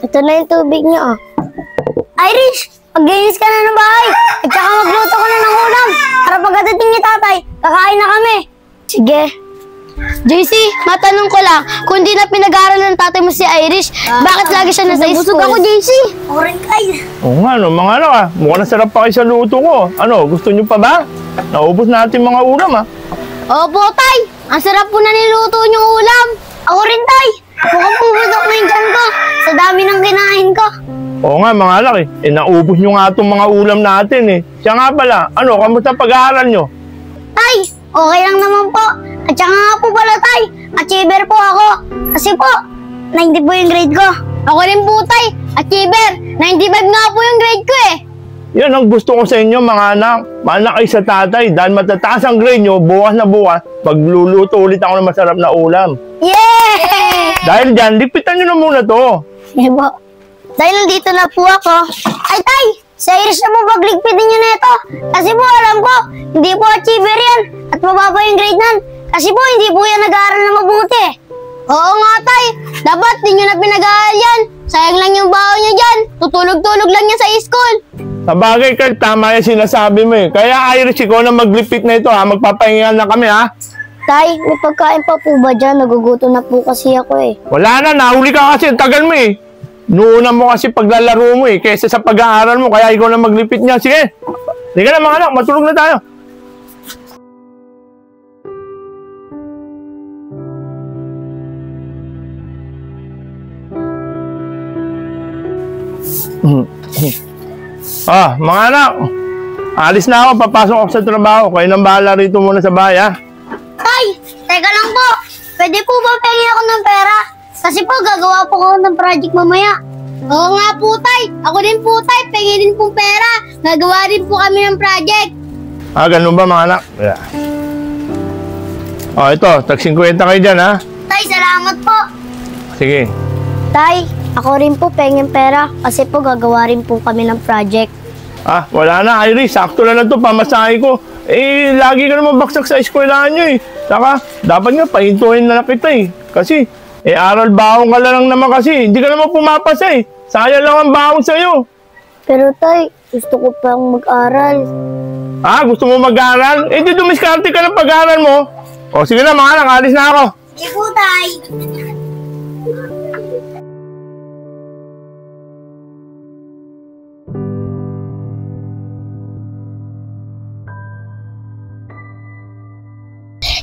Ito na yung tubig niyo, oh. Irish, maglinis ka na ng bahay. At saka magluto ka na ng ulam. Para pagdating ni tatay, kakain na kami. Sige. JC, matanong ko lang, kung di na pinag-aaral ng tatay mo si Irish, bakit lagi siya nasa school? Busog ako, JC. Oren kay. Oo nga, no, mga anak ah. Mukhang nasarap pa kayo sa luto ko. Ano, gusto nyo pa ba? Naubos natin mga ulam ah. Opo, tay. Ang sarap po na niluto niyong ulam. Ako rin, tay. Mukhang pupusok na yung tiyan ko sa dami ng kinain ko. Oo nga, mga anak eh. Naubos nyo nga itong mga ulam natin eh. Siya nga pala, ano, kamusta pag-aaral nyo? Tay, okay lang naman po. At saka nga po pala, tay, achiever po ako. Kasi po, 90 po yung grade ko. Ako rin po, tay, achiever. 95 nga po yung grade ko eh. Yan ang gusto ko sa inyo, mga anak. Maanak kayo sa tatay. Dahil matataas ang grade nyo, bukas na bukas, magluluto ulit ako ng masarap na ulam. Yeah! Dahil dyan, lipitan nyo na muna to. Sige po. Dahil dito na po ako. Ay, tay! Sa Irish na po pagligpitin nyo na ito. Kasi po alam ko, hindi po achiever yan. At mababa yung grade nan. Kasi po hindi po yan nag-aaral na mabuti. Oo nga, tay. Dapat di nyo na pinag-aaral yan. Sayang lang yung baon nyo dyan. Tutulog-tulog lang yan sa school. Sa bagay, Kurt, tama yung sinasabi mo eh. Kaya Irish, ikaw na maglipit na ito ha. Magpapahinga na kami ha. Tay, may pagkain pa po ba dyan? Nagugutom na po kasi ako eh. Wala na, nahuli ka kasi. Tagal mo eh. Nuuna mo kasi paglalaro mo eh. Kaysa sa pag-aaral mo. Kaya ikaw na maglipit niya. Sige. Sige na mga anak, matulog na tayo. Mga anak. Alis na ako. Papasok ako sa trabaho. Kayo nang bahala rito muna sa bahay ha. Tay, teka lang po. Pwede po ba pengi ako ng pera? Kasi po gagawa po ako ng project mamaya. Oo nga po, tay. Ako din po, tay. Pengi din po pera. Gagawa rin po kami ng project. Ganun ba mga anak? Yeah. Ito. Tag 50 kayo dyan ha. Tay, salamat po. Sige. Tay, ako rin po pengin pera. Kasi po gagawa rin po kami ng project. Wala na, Iris. Sakto na to. Pamasahe ko. Lagi ka naman baksak sa eskwelahan nyo eh. Saka, dapat nga pahintuhin na kita eh. Kasi, aral baon ka lang naman kasi. Hindi ka naman pumapasa eh. Sayang lang ang baon sa'yo. Pero tay, gusto ko pang mag-aral. Gusto mo mag-aral? Di dumiskarte ka ng pag-aral mo. Sige na mga anak, alis na ako. Sige po, tay.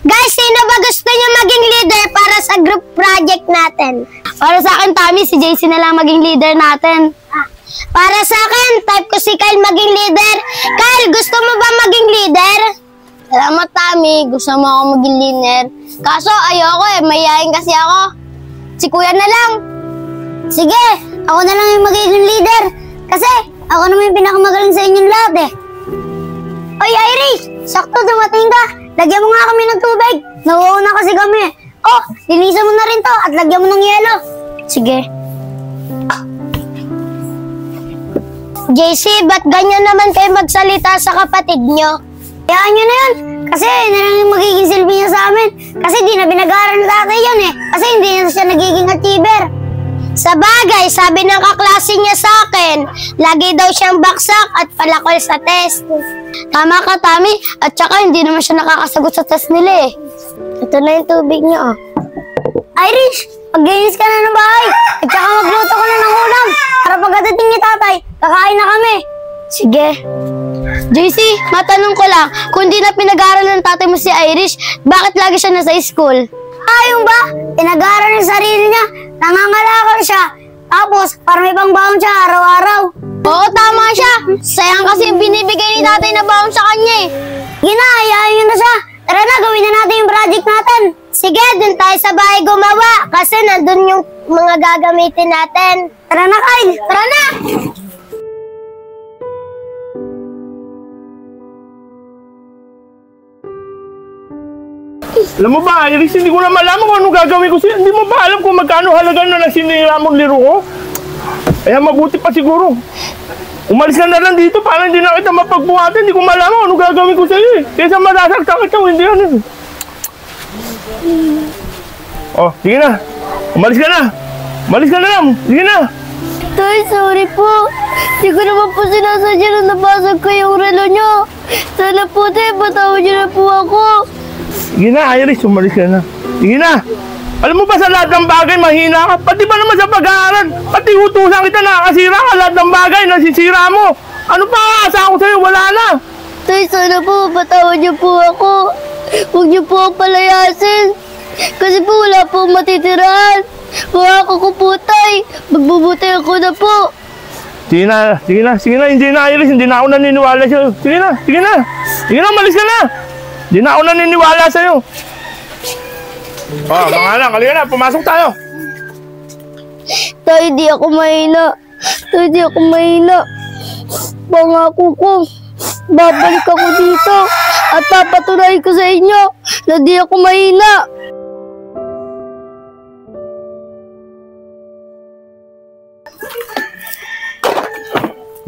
Guys, sino ba gusto nyo maging leader para sa group project natin? Para sa akin, Tommy, si JC na lang maging leader natin. Para sa akin, type ko si Kyle maging leader. Kyle, gusto mo ba maging leader? Salamat, Tommy. Gusto mo ako maging leader. Kaso, ayoko eh. Mayayain kasi ako. Si Kuya na lang. Sige, ako na lang yung magiging leader. Kasi, ako naman yung pinakamagaling sa inyong lahat eh. Oy, Irish! Sakto, dumating ka. Lagyan mo nga kami ng tubig. Nauuna kasi kami. Linisan mo na rin to at lagyan mo ng yelo. Sige. JC, ba't ganyan naman kayo magsalita sa kapatid nyo? Hayaan nyo na yun. Kasi yun na lang yung magiging silbi niya sa amin. Kasi di na binag-aaral na tatay yun eh. Kasi hindi na siya nagiging achiever. Sa bagay, sabi ng kaklase niya sa akin, lagi daw siyang baksak at palakol sa test. Tama ka, Tommy. At saka hindi naman siya nakakasagot sa test nila eh. Ito na yung tubig niyo, oh. Irish, maglinis ka na ng bahay. At saka magluto ka na ng ulam. Para pagdating ni tatay, kakain na kami. Sige. JC, matanong ko lang, kung di na pinag-aaral ng tatay mo si Irish, bakit lagi siya nasa school? Yung ba? Pinag-aaral ng sarili niya. Nangangalakal siya. Tapos, para may pangbaon siya araw-araw. Oo, tama siya. Sayang kasi yung binibigay ni tatay na baon sa kanya eh. Hayaan nyo na siya. Tara na, gawin na natin yung project natin. Sige, dun tayo sa bahay gumawa. Kasi nandun yung mga gagamitin natin. Tara na, Kyle. Tara na! Alam mo ba, Iris, hindi ko na malaman kung anong gagawin ko siya. Hindi mo ba alam kung magkano halaga na sinira mong liro ko? Kaya mabuti pa siguro. Umalis ka na lang dito para hindi na kita mapagbuhatan. Hindi ko malaman kung anong gagawin ko sa'yo eh. Kaysa masasaktan kita, hindi yan eh. Sige na. Umalis ka na. Umalis ka na lang. Sige na. Tay, sorry po. Hindi ko naman po sinasadya na nabasag ko yung relo nyo. Sana po, tay, patawad nyo na po ako. Sige na, Iris, umalis ka na. Sige na. Alam mo ba sa lahat ng bagay, mahina ka? Pati ba naman sa pag-aaral? Pati utusan kita, nakakasira ka. Lahat ng bagay, nasisira mo. Ano pa ang asa ko sa'yo? Wala na. Tay, sana po, patawad niyo po ako. Huwag niyo po ako palayasin. Kasi po wala po matitirahan. Mga ko po, tay. Magbubuti ako na po. Sige na, sige na, sige na. Hindi na, Iris. Hindi na ako naniniwala sa'yo. Sige na, sige na. Sige na, malis ka na. Hindi na ako naniniwala sa'yo. Oh, mga anak, halika na. Pumasok tayo. Tay, di ako mahina. Tay, di ako mahina. Pangako ko, babalik ako dito at papatunayan ko sa inyo na di ako mahina.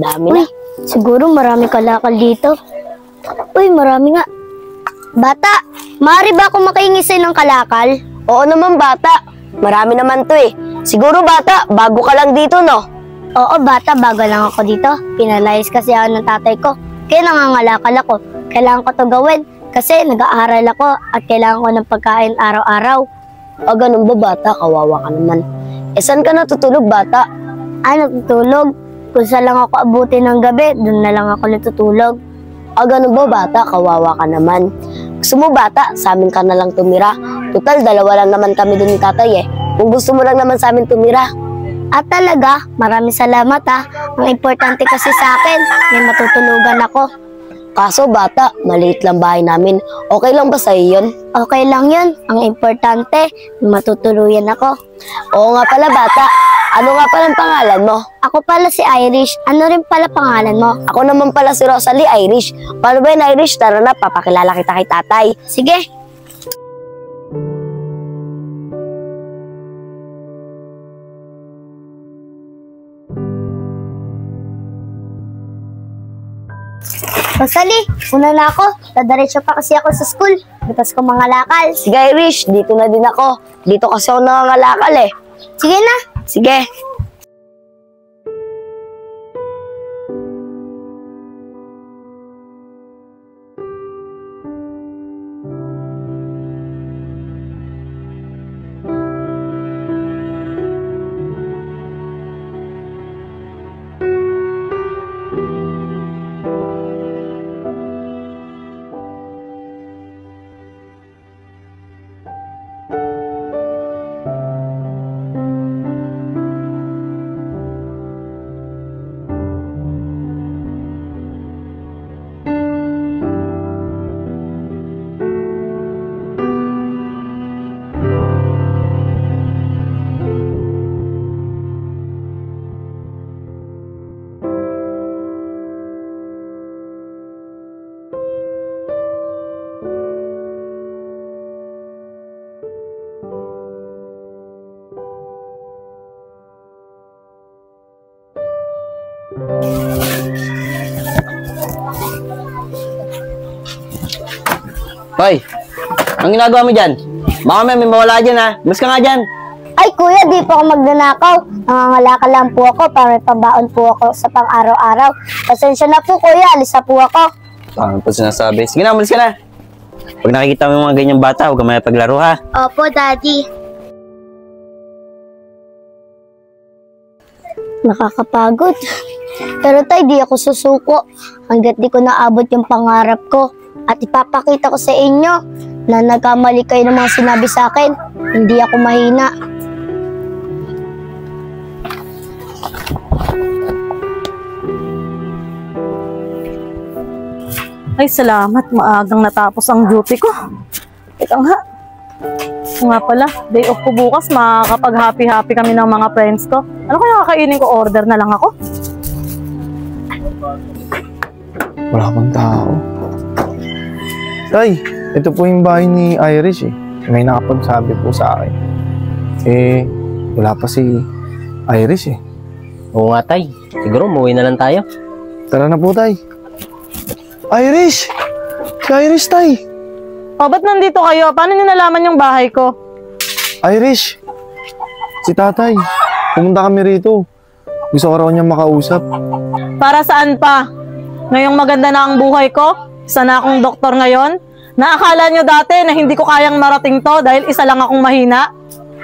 Dami na. Uy, siguro marami kalakal dito. Uy, marami nga. Bata, maaari ba ako makahingi sa'yo ng kalakal? Oo naman bata. Marami naman to eh. Siguro bata, bago ka lang dito no? Oo, bata, bago lang ako dito. Pinalayas kasi ako ng tatay ko. Kaya nangangalakal ako. Kailangan ko to gawin kasi nag-aaral ako at kailangan ko ng pagkain araw-araw. O ganun ba bata? Kawawa ka naman. Eh saan ka natutulog bata? Natutulog. Kung saan lang ako abutin ng gabi, doon na lang ako natutulog. O ganun ba bata? Kawawa ka naman. Gusto mo bata, sa amin ka na lang tumira. Total, dalawa lang naman kami dun ni tatay eh. Kung gusto mo lang naman sa amin tumira. At talaga, maraming salamat ha. Ang importante kasi sa akin, may matutulugan ako. Kaso bata, maliit lang bahay namin. Okay lang ba sa'yo yun? Okay lang yun. Ang importante, may matutuluyan ako. Oo nga pala bata. Ano nga pala ang pangalan mo? Ako pala si Irish. Ano rin pala pangalan mo? Ako naman pala si Rosalie Irish. Paano ba yun Irish? Tara na, papakilala kita kay tatay. Sige. Rosalie, una na ako. Dadaretso pa kasi ako sa school. Butas ko mga lakal. Sige Irish, dito na din ako. Dito kasi ako nangangalakal eh. Sige na. Sige. Hoy, anong ginagawa mo dyan? Baka may mawala dyan ha. Mas ka nga dyan. Ay kuya, di po ako magnanakaw. Nangangalakal lang po ako para may pambaon po ako sa pang-araw-araw. Pasensya na po kuya, alis na po ako. Ano po sinasabi? Sige na, umalis ka na. Pag nakikita mo yung mga ganyang bata, huwag ka may paglaro ha. Opo, Daddy. Nakakapagod. Pero tay, di ako susuko hanggat di ko naabot yung pangarap ko. At ipapakita ko sa inyo na nagkamali kayo ng mga sinabi sa akin. Hindi ako mahina. Ay, salamat. Maagang natapos ang duty ko. Ito nga. Ito nga pala, day off ko bukas. Makakapag-happy-happy kami ng mga friends ko. Ano kaya kakainin ko? Order na lang ako. Wala pang tao. Tay, ito po yung bahay ni Irish eh. May nakapagsabi po sa akin. Eh, wala pa si Irish eh. Oo nga tay, siguro umuwi na lang tayo. Tara na po tay. Irish! Si Irish tay! O, ba't nandito kayo? Paano nyo nalaman yung bahay ko? Irish! Si tatay. Pumunta kami rito. Gusto ko raw niya makausap. Para saan pa? Ngayong maganda na ang buhay ko? Isa na akong doktor ngayon? Naakala nyo dati na hindi ko kayang marating to dahil isa lang akong mahina?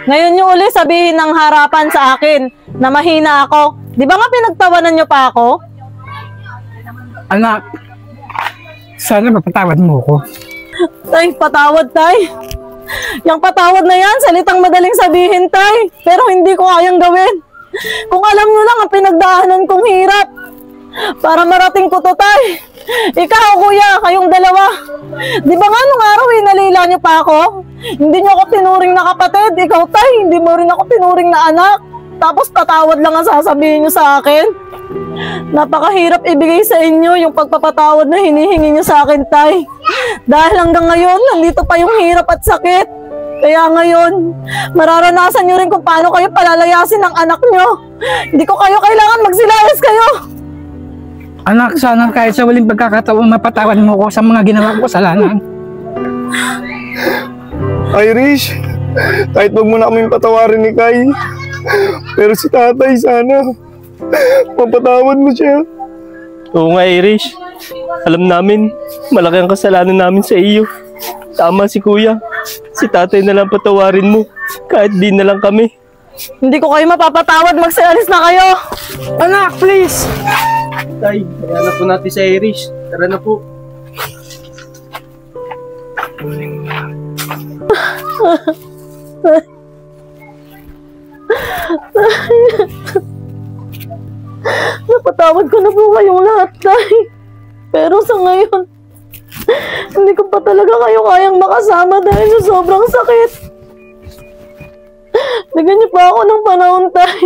Ngayon nyo uli sabihin ng harapan sa akin na mahina ako. Di ba nga pinagtawanan nyo pa ako? Anak, sana mapatawad mo ko. Tay, patawad tay. Yang patawad na yan, salitang madaling sabihin tay. Pero hindi ko kayang gawin. Kung alam nyo lang ang pinagdaanan kong hirap para marating ko to tay. Ikaw kuya, kayong dalawa. Di ba nga nung araw nalila nyo pa ako? Hindi nyo ako tinuring na kapatid. Ikaw tay, hindi mo rin ako tinuring na anak. Tapos patawad lang ang sasabihin nyo sa akin. Napakahirap ibigay sa inyo yung pagpapatawad na hinihingi nyo sa akin, tay. Dahil hanggang ngayon, nandito pa yung hirap at sakit. Kaya ngayon, mararanasan nyo rin kung paano kayo palalayasin ng anak nyo. Hindi ko kayo kailangan magsilayas kayo. Anak, sana kahit sa waling pagkakataon mapatawad mo ko sa mga ginawa ko kasalanan. Irish, kahit wag mo na kaming patawarin ni Kai, pero si tatay sana, mapatawad mo siya. Oo nga, Irish. Alam namin, malaki ang kasalanan namin sa iyo. Tama si kuya. Si tatay na lang patawarin mo, kahit di na lang kami. Hindi ko kayo mapapatawad, magsialis na kayo. Anak, please! Tay, kaya na po natin sa Irish. Tara na po. Napatawad ko na po kayong lahat, tay. Pero sa ngayon, hindi ko pa talaga kayo kayang makasama dahil sa sobrang sakit. Bigyan niyo pa ako ng panahon, tay.